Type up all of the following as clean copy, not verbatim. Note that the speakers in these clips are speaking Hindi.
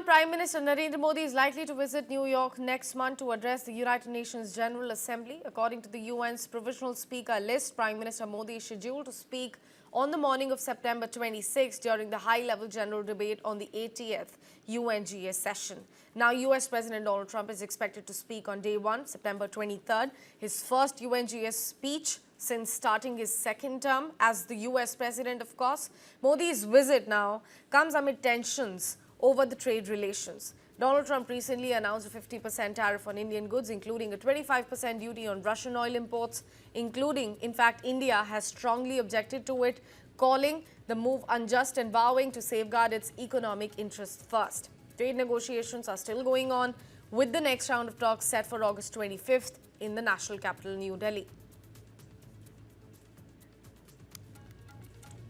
Prime Minister Narendra Modi is likely to visit New York next month to address the United Nations General Assembly. According to the UN's provisional speaker list, Prime Minister Modi is scheduled to speak on the morning of September 26 during the high-level general debate on the 80th UNGA session. Now, US President Donald Trump is expected to speak on day 1, September 23rd, his first UNGA speech since starting his second term as the US President, of course. Modi's visit now comes amid tensions over the trade relations. Donald Trump recently announced a 50% tariff on Indian goods, including a 25% duty on Russian oil imports, in fact, India has strongly objected to it, calling the move unjust and vowing to safeguard its economic interests first. Trade negotiations are still going on, with the next round of talks set for August 25th in the national capital, New Delhi.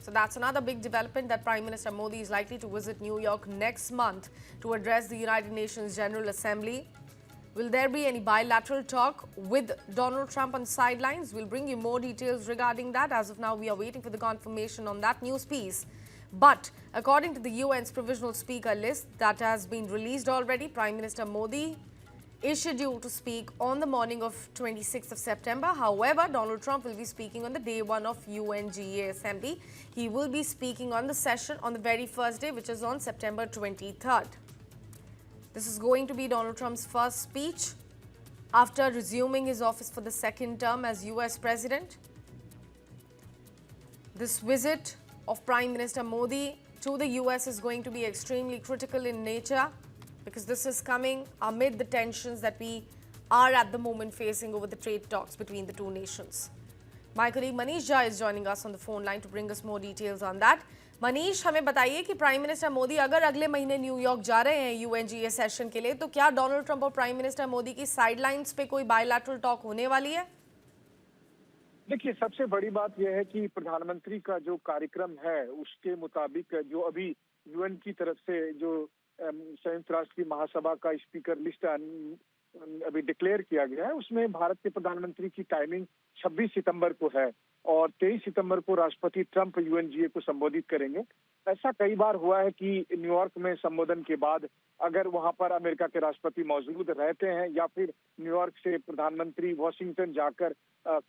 So that's another big development that Prime Minister Modi is likely to visit New York next month to address the United Nations General Assembly. Will there be any bilateral talk with Donald Trump on sidelines? We'll bring you more details regarding that. As of now, we are waiting for the confirmation on that news piece. But according to the UN's provisional speaker list that has been released already, Prime Minister Modi is scheduled to speak on the morning of 26th of September. However, Donald Trump will be speaking on the day 1 of UNGA Assembly. He will be speaking on the session on the very first day, which is on September 23rd. This is going to be Donald Trump's first speech after resuming his office for the second term as US President. This visit of Prime Minister Modi to the US is going to be extremely critical in nature, because this is coming amid the tensions that we are at the moment facing over the trade talks between the two nations. My colleague Manish Jha is joining us on the phone line to bring us more details on that. Manish, हमें बताइए कि प्राइम मिनिस्टर मोदी अगर अगले महीने न्यूयॉर्क जा रहे हैं यूएनजीए सेशन के लिए, तो क्या डोनाल्ड ट्रंप और प्राइम मिनिस्टर मोदी की साइडलाइंस पे कोई बायलैटरल टॉक होने वाली है? देखिए, सबसे बड़ी बात यह है कि प्रधानमंत्री का जो कार्यक्रम है उसके मुताबिक जो अभी यूएन की तरफ से जो संयुक्त राष्ट्र की महासभा का स्पीकर लिस्ट अभी डिक्लेयर किया गया है, उसमें भारत के प्रधानमंत्री की टाइमिंग 26 सितंबर को है और 23 सितंबर को राष्ट्रपति ट्रंप यूएनजीए को संबोधित करेंगे। ऐसा कई बार हुआ है कि न्यूयॉर्क में संबोधन के बाद अगर वहां पर अमेरिका के राष्ट्रपति मौजूद रहते हैं या फिर न्यूयॉर्क से प्रधानमंत्री वॉशिंगटन जाकर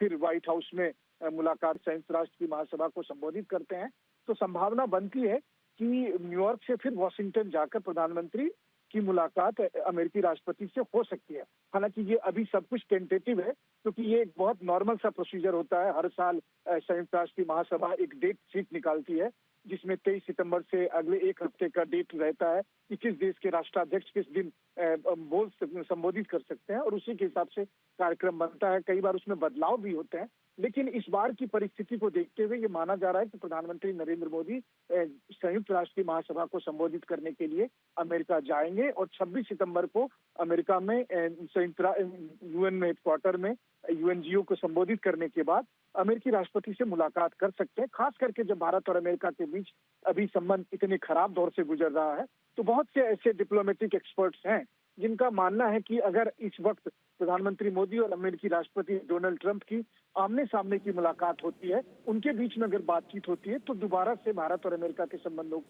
फिर व्हाइट हाउस में मुलाकात संयुक्त राष्ट्र की महासभा को संबोधित करते हैं, तो संभावना बनती है कि न्यूयॉर्क से फिर वॉशिंगटन जाकर प्रधानमंत्री की मुलाकात अमेरिकी राष्ट्रपति से हो सकती है। हालांकि ये अभी सब कुछ टेंटेटिव है, क्योंकि ये एक बहुत नॉर्मल सा प्रोसीजर होता है। हर साल संयुक्त राष्ट्र की महासभा एक डेट शीट निकालती है जिसमें 23 सितंबर से अगले एक हफ्ते का डेट रहता है कि किस देश के राष्ट्राध्यक्ष किस दिन संबोधित कर सकते हैं और उसी के हिसाब से कार्यक्रम बनता है। कई बार उसमें बदलाव भी होते हैं, लेकिन इस बार की परिस्थिति को देखते हुए ये माना जा रहा है कि प्रधानमंत्री नरेंद्र मोदी संयुक्त राष्ट्र की महासभा को संबोधित करने के लिए अमेरिका जाएंगे और 26 सितंबर को अमेरिका में यूएन में हेडक्वार्टर में यूएनजीओ को संबोधित करने के बाद अमेरिकी राष्ट्रपति से मुलाकात कर सकते हैं। खास करके जब भारत और अमेरिका के बीच अभी संबंध इतने खराब दौर से गुजर रहा है, तो बहुत से ऐसे डिप्लोमेटिक एक्सपर्ट्स हैं जिनका मानना है कि अगर इस वक्त प्रधानमंत्री मोदी और अमेरिकी राष्ट्रपति डोनाल्ड ट्रंप की आमने सामने की मुलाकात होती है, उनके बीच में अगर बातचीत होती है, तो दोबारा से भारत और अमेरिका के संबंधों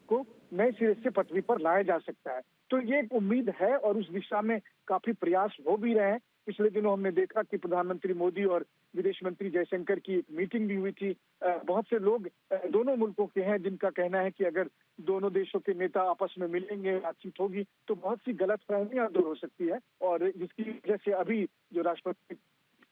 को नए सिरे से पटरी पर लाया जा सकता है। तो ये एक उम्मीद है और उस दिशा में काफी प्रयास हो भी रहे हैं। पिछले दिनों हमने देखा कि प्रधानमंत्री मोदी और विदेश मंत्री जयशंकर की एक मीटिंग भी हुई थी। बहुत से लोग दोनों मुल्कों के हैं जिनका कहना है कि अगर दोनों देशों के नेता आपस में मिलेंगे, बातचीत होगी, तो बहुत सी गलतफहमियां दूर हो सकती है और जिसकी वजह से अभी जो राष्ट्रपति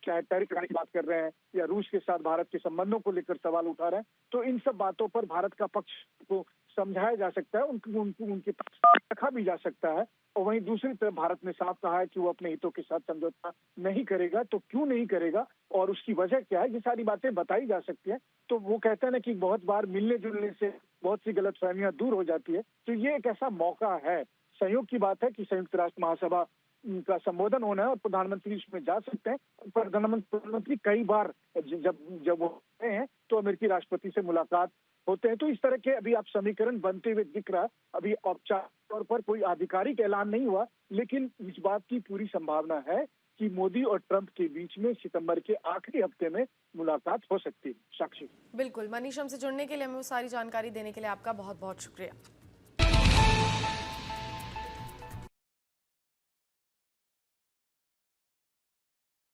चाहे टैरिफ लगाने की बात कर रहे हैं या रूस के साथ भारत के संबंधों को लेकर सवाल उठा रहे हैं, तो इन सब बातों पर भारत का पक्ष को समझाया जा सकता है, उनके पक्ष रखा भी जा सकता है। और वहीं दूसरी तरफ भारत ने साफ कहा है कि वो अपने हितों के साथ समझौता नहीं करेगा। तो क्यों नहीं करेगा और उसकी वजह क्या है, ये सारी बातें बताई जा सकती है। तो वो कहते हैं ना कि बहुत बार मिलने जुलने से बहुत सी गलतफहमियां दूर हो जाती है। तो ये एक ऐसा मौका है, संयोग की बात है कि संयुक्त राष्ट्र महासभा का संबोधन होना है और प्रधानमंत्री उसमें जा सकते हैं। प्रधानमंत्री कई बार जब वो होते हैं तो अमेरिकी राष्ट्रपति से मुलाकात होते हैं। तो इस तरह के अभी आप समीकरण बनते हुए दिख रहा है। अभी औपचारिक तौर पर कोई आधिकारिक ऐलान नहीं हुआ, लेकिन इस बात की पूरी संभावना है कि मोदी और ट्रंप के बीच में सितंबर के आखिरी हफ्ते में मुलाकात हो सकती है। साक्षी, बिल्कुल। मनीष, हमसे जुड़ने के लिए, हमें वो सारी जानकारी देने के लिए आपका बहुत बहुत शुक्रिया।